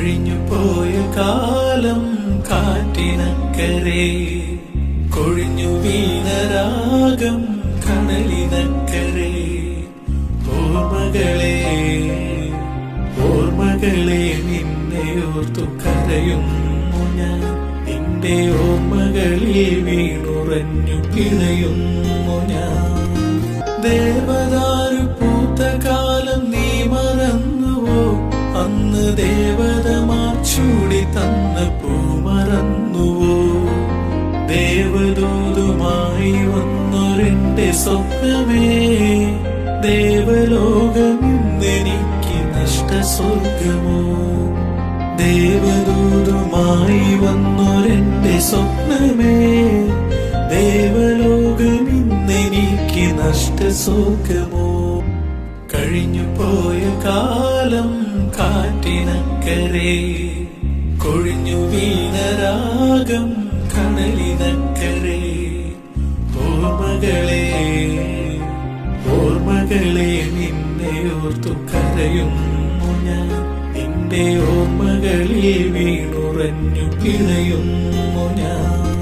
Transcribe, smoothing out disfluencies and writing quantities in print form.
കഴിഞ്ഞു പോയ കാലം കാറ്റിനക്കരെ, കൊഴിഞ്ഞു വീണരാഗം കടലിനക്കരെ. ഓർമ്മകളെ ഓർമ്മകളെ നിന്നെ ഓർത്തു കരയുന്നു ഞാൻ. നിന്റെ ഓർമ്മകളിൽ വീണുറഞ്ഞു പിഴയുന്നു ഞാൻ. ദേവദാരു പൂത്ത കാലം നീ മറന്നുവോ? അന്ന് ദേവതമാർ ചൂടി തന്ന പൂ മറന്നുവോ? ദേവദൂതുമായി വന്നൊരെന്റെ സ്വപ്നമേ, ദേവലോകം ഇന്നെനിക്ക് നഷ്ടസ്വർഗമോ? ദേവദൂതുമായി വന്നൊരെന്റെ സ്വപ്നമേ, ദേവലോകം ഇന്നെനിക്ക് നഷ്ടസ്വർഗമോ? കഴിഞ്ഞു പോയ കാലം കാറ്റിനക്കരെ, കൊഴിഞ്ഞു വീണരാഗം കടലിനക്കരെ. ഓർമ്മകളെ ഓർമ്മകളെ നിന്നെ ഓർത്തു കരയുന്നു ഞാൻ. നിന്റെ ഓർമ്മകളിൽ വീണുറഞ്ഞു പിഴയുന്നു ഞാൻ.